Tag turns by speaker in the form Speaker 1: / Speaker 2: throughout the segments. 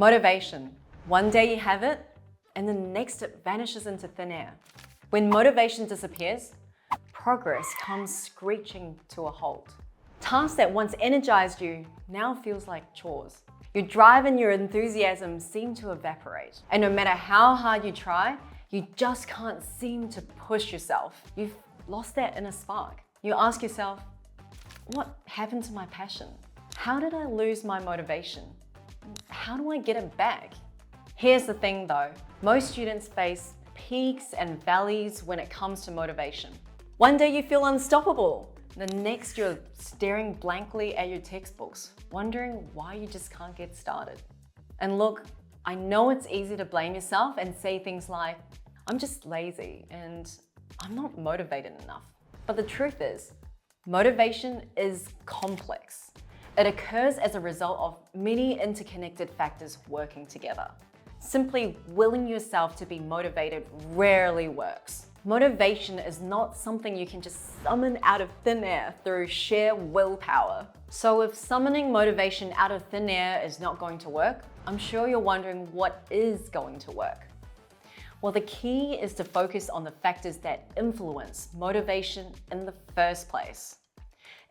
Speaker 1: Motivation. One day you have it, and the next it vanishes into thin air. When motivation disappears, progress comes screeching to a halt. Tasks that once energized you now feels like chores. Your drive and your enthusiasm seem to evaporate. And no matter how hard you try, you just can't seem to push yourself. You've lost that inner spark. You ask yourself, what happened to my passion? How did I lose my motivation? How do I get it back? Here's the thing though, most students face peaks and valleys when it comes to motivation. One day you feel unstoppable. The next you're staring blankly at your textbooks, wondering why you just can't get started. And look, I know it's easy to blame yourself and say things like, I'm just lazy and I'm not motivated enough. But the truth is, motivation is complex. It occurs as a result of many interconnected factors working together. Simply willing yourself to be motivated rarely works. Motivation is not something you can just summon out of thin air through sheer willpower. So if summoning motivation out of thin air is not going to work, I'm sure you're wondering what is going to work. Well, the key is to focus on the factors that influence motivation in the first place.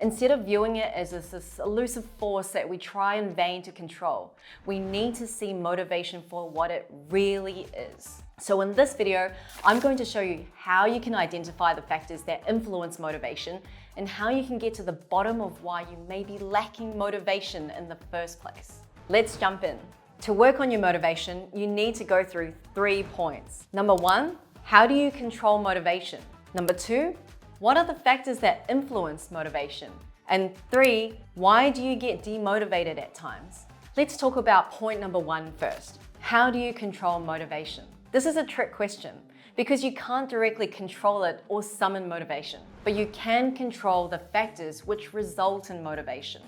Speaker 1: Instead of viewing it as this elusive force that we try in vain to control, we need to see motivation for what it really is. So in this video, I'm going to show you how you can identify the factors that influence motivation and how you can get to the bottom of why you may be lacking motivation in the first place. Let's jump in. To work on your motivation, you need to go through 3 points. Number 1, how do you control motivation? Number 2, what are the factors that influence motivation? And 3, why do you get demotivated at times? Let's talk about point number 1 first. How do you control motivation? This is a trick question because you can't directly control it or summon motivation, but you can control the factors which result in motivation.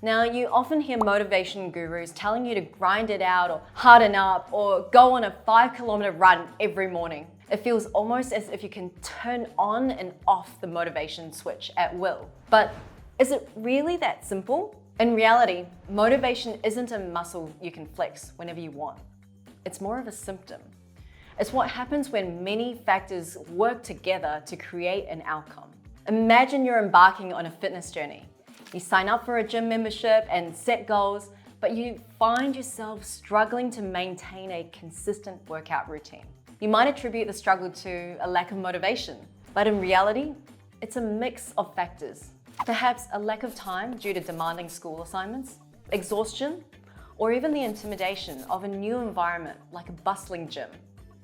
Speaker 1: Now, you often hear motivation gurus telling you to grind it out or harden up or go on a 5-kilometer run every morning. It feels almost as if you can turn on and off the motivation switch at will. But is it really that simple? In reality, motivation isn't a muscle you can flex whenever you want. It's more of a symptom. It's what happens when many factors work together to create an outcome. Imagine you're embarking on a fitness journey. You sign up for a gym membership and set goals, but you find yourself struggling to maintain a consistent workout routine. You might attribute the struggle to a lack of motivation, but in reality, it's a mix of factors. Perhaps a lack of time due to demanding school assignments, exhaustion, or even the intimidation of a new environment like a bustling gym.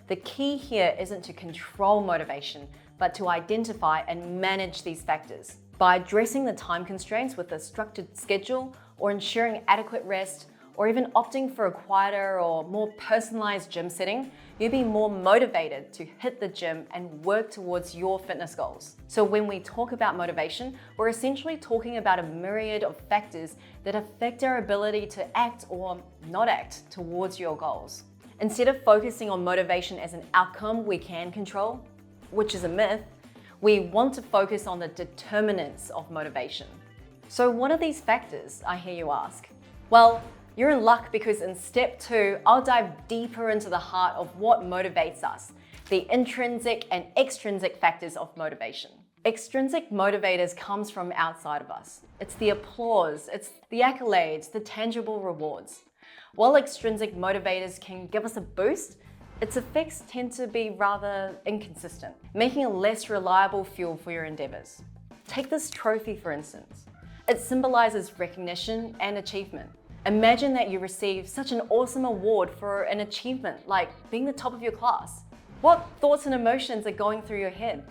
Speaker 1: The key here isn't to control motivation, but to identify and manage these factors. By addressing the time constraints with a structured schedule or ensuring adequate rest, or even opting for a quieter or more personalized gym setting, you'll be more motivated to hit the gym and work towards your fitness goals. So when we talk about motivation, we're essentially talking about a myriad of factors that affect our ability to act or not act towards your goals. Instead of focusing on motivation as an outcome we can control, which is a myth, we want to focus on the determinants of motivation. So what are these factors, I hear you ask? Well, you're in luck because in step 2, I'll dive deeper into the heart of what motivates us, the intrinsic and extrinsic factors of motivation. Extrinsic motivators comes from outside of us. It's the applause, it's the accolades, the tangible rewards. While extrinsic motivators can give us a boost, its effects tend to be rather inconsistent, making a less reliable fuel for your endeavors. Take this trophy for instance. It symbolizes recognition and achievement. Imagine that you receive such an awesome award for an achievement like being the top of your class. What thoughts and emotions are going through your head?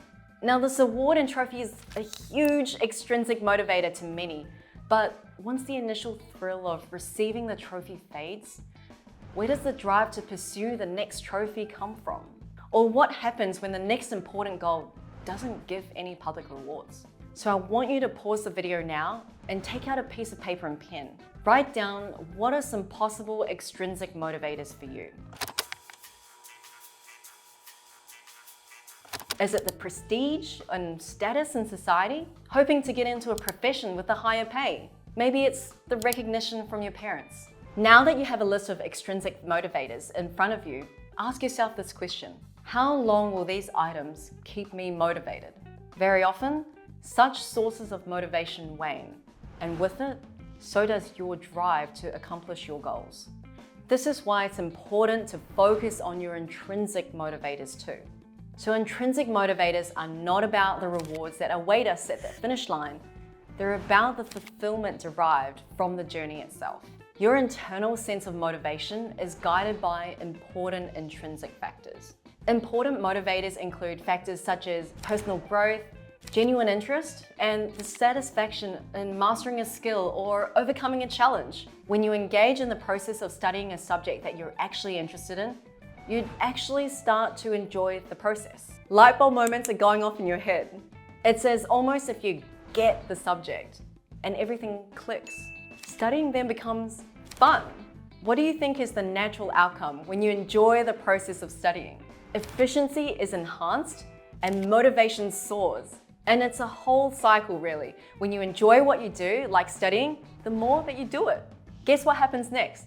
Speaker 1: Now, this award and trophy is a huge extrinsic motivator to many, but once the initial thrill of receiving the trophy fades, where does the drive to pursue the next trophy come from? Or what happens when the next important goal doesn't give any public rewards? So I want you to pause the video now and take out a piece of paper and pen. Write down what are some possible extrinsic motivators for you. Is it the prestige and status in society? Hoping to get into a profession with a higher pay? Maybe it's the recognition from your parents. Now that you have a list of extrinsic motivators in front of you, ask yourself this question: how long will these items keep me motivated? Very often, such sources of motivation wane, and with it, so does your drive to accomplish your goals. This is why it's important to focus on your intrinsic motivators too. So intrinsic motivators are not about the rewards that await us at the finish line. They're about the fulfillment derived from the journey itself. Your internal sense of motivation is guided by important intrinsic factors. Important motivators include factors such as personal growth, genuine interest, and the satisfaction in mastering a skill or overcoming a challenge. When you engage in the process of studying a subject that you're actually interested in, you'd actually start to enjoy the process. Light bulb moments are going off in your head. It's as almost if you get the subject and everything clicks. Studying then becomes fun. What do you think is the natural outcome when you enjoy the process of studying? Efficiency is enhanced and motivation soars. And it's a whole cycle really. When you enjoy what you do, like studying, the more that you do it. Guess what happens next?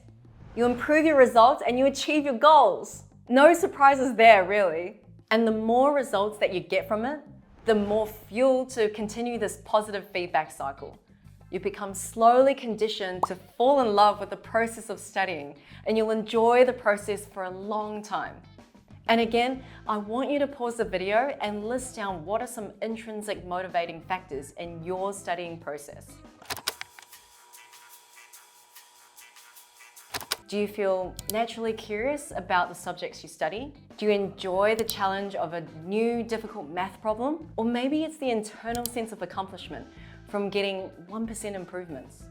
Speaker 1: You improve your results and you achieve your goals. No surprises there really. And the more results that you get from it, the more fuel to continue this positive feedback cycle. You become slowly conditioned to fall in love with the process of studying, and you'll enjoy the process for a long time. And again, I want you to pause the video and list down what are some intrinsic motivating factors in your studying process. Do you feel naturally curious about the subjects you study? Do you enjoy the challenge of a new difficult math problem? Or maybe it's the internal sense of accomplishment from getting 1% improvements.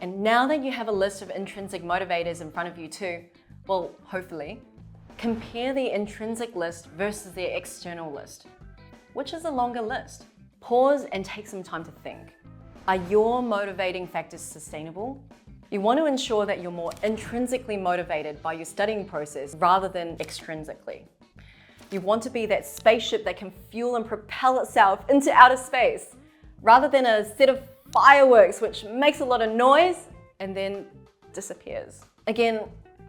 Speaker 1: And now that you have a list of intrinsic motivators in front of you too, well, hopefully, compare the intrinsic list versus the external list. Which is a longer list? Pause and take some time to think. Are your motivating factors sustainable? You want to ensure that you're more intrinsically motivated by your studying process rather than extrinsically. You want to be that spaceship that can fuel and propel itself into outer space, rather than a set of fireworks which makes a lot of noise and then disappears. Again,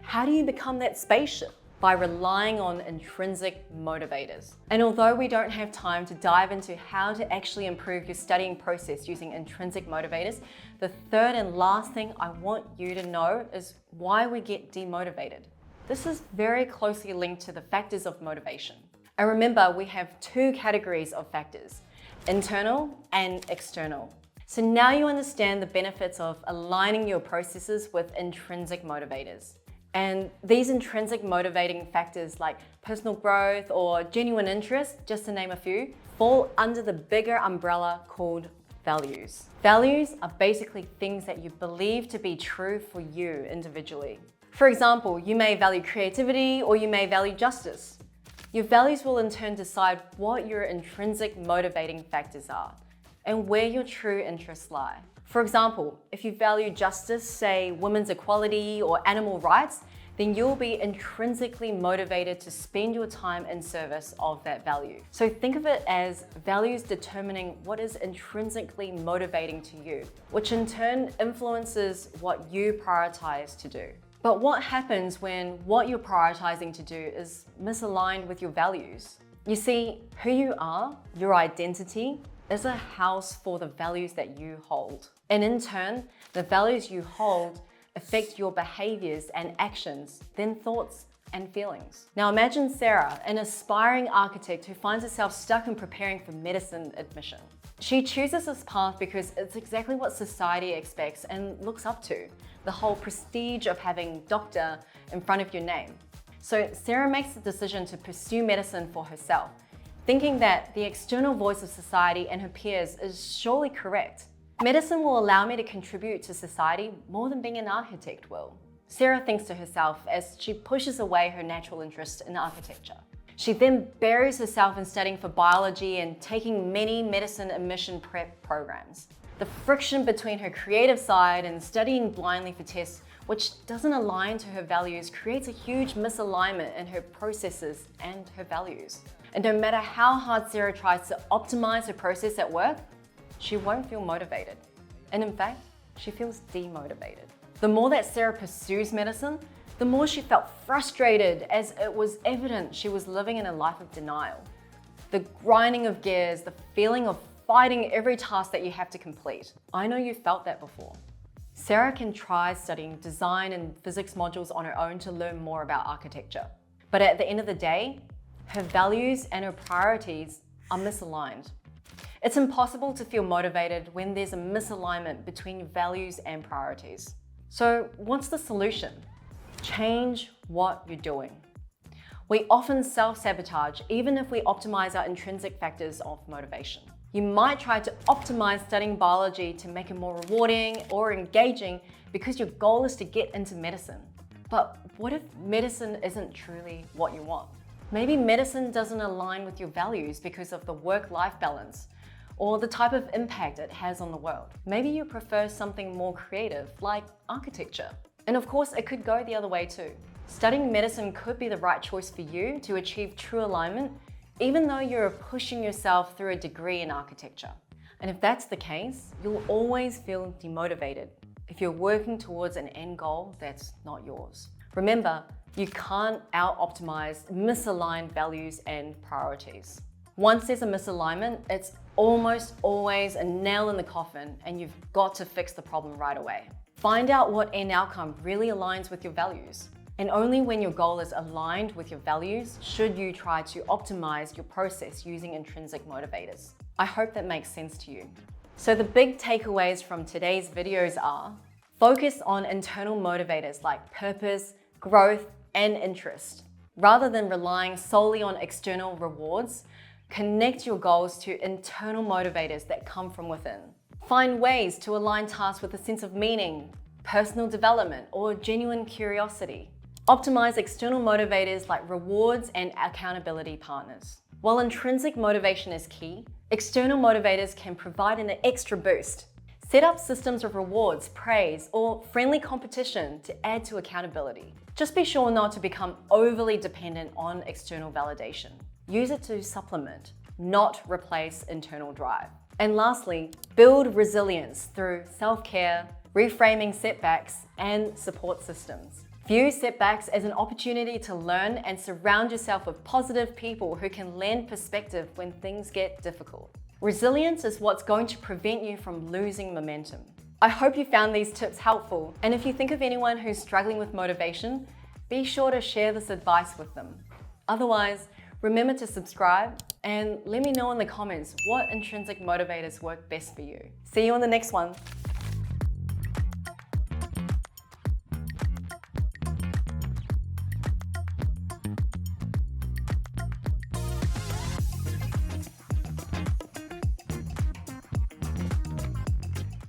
Speaker 1: how do you become that spaceship? By relying on intrinsic motivators. And although we don't have time to dive into how to actually improve your studying process using intrinsic motivators, the third and last thing I want you to know is why we get demotivated. This is very closely linked to the factors of motivation. And remember, we have two categories of factors: internal and external. So now you understand the benefits of aligning your processes with intrinsic motivators. And these intrinsic motivating factors like personal growth or genuine interest, just to name a few, fall under the bigger umbrella called values. Values are basically things that you believe to be true for you individually. For example, you may value creativity or you may value justice. Your values will in turn decide what your intrinsic motivating factors are and where your true interests lie. For example, if you value justice, say women's equality or animal rights, then you'll be intrinsically motivated to spend your time in service of that value. So think of it as values determining what is intrinsically motivating to you, which in turn influences what you prioritize to do. But what happens when what you're prioritizing to do is misaligned with your values? You see, who you are, your identity, is a house for the values that you hold. And in turn, the values you hold affect your behaviors and actions, then thoughts and feelings. Now imagine Sarah, an aspiring architect who finds herself stuck in preparing for medicine admission. She chooses this path because it's exactly what society expects and looks up to, the whole prestige of having doctor in front of your name. So Sarah makes the decision to pursue medicine for herself, thinking that the external voice of society and her peers is surely correct. Medicine will allow me to contribute to society more than being an architect will. Sarah thinks to herself as she pushes away her natural interest in architecture. She then buries herself in studying for biology and taking many medicine admission prep programs. The friction between her creative side and studying blindly for tests which doesn't align to her values creates a huge misalignment in her processes and her values. And no matter how hard Sarah tries to optimize her process at work, she won't feel motivated. And in fact, she feels demotivated. The more that Sarah pursues medicine, the more she felt frustrated, as it was evident she was living in a life of denial. The grinding of gears, the feeling of fighting every task that you have to complete. I know you felt that before. Sarah can try studying design and physics modules on her own to learn more about architecture. But at the end of the day, her values and her priorities are misaligned. It's impossible to feel motivated when there's a misalignment between your values and priorities. So what's the solution? Change what you're doing. We often self-sabotage even if we optimize our intrinsic factors of motivation. You might try to optimize studying biology to make it more rewarding or engaging because your goal is to get into medicine. But what if medicine isn't truly what you want? Maybe medicine doesn't align with your values because of the work-life balance or the type of impact it has on the world. Maybe you prefer something more creative, like architecture. And of course, it could go the other way too. Studying medicine could be the right choice for you to achieve true alignment, even though you're pushing yourself through a degree in architecture. And if that's the case, you'll always feel demotivated if you're working towards an end goal that's not yours. Remember, you can't out-optimize misaligned values and priorities. Once there's a misalignment, it's almost always a nail in the coffin, and you've got to fix the problem right away. Find out what end outcome really aligns with your values. And only when your goal is aligned with your values should you try to optimize your process using intrinsic motivators. I hope that makes sense to you. So the big takeaways from today's videos are: focus on internal motivators like purpose, growth, and interest. Rather than relying solely on external rewards, connect your goals to internal motivators that come from within. Find ways to align tasks with a sense of meaning, personal development, or genuine curiosity. Optimize external motivators like rewards and accountability partners. While intrinsic motivation is key, external motivators can provide an extra boost. Set up systems of rewards, praise, or friendly competition to add to accountability. Just be sure not to become overly dependent on external validation. Use it to supplement, not replace internal drive. And lastly, build resilience through self-care, reframing setbacks, and support systems. View setbacks as an opportunity to learn and surround yourself with positive people who can lend perspective when things get difficult. Resilience is what's going to prevent you from losing momentum. I hope you found these tips helpful, and if you think of anyone who's struggling with motivation, be sure to share this advice with them. Otherwise, remember to subscribe and let me know in the comments what intrinsic motivators work best for you. See you on the next one.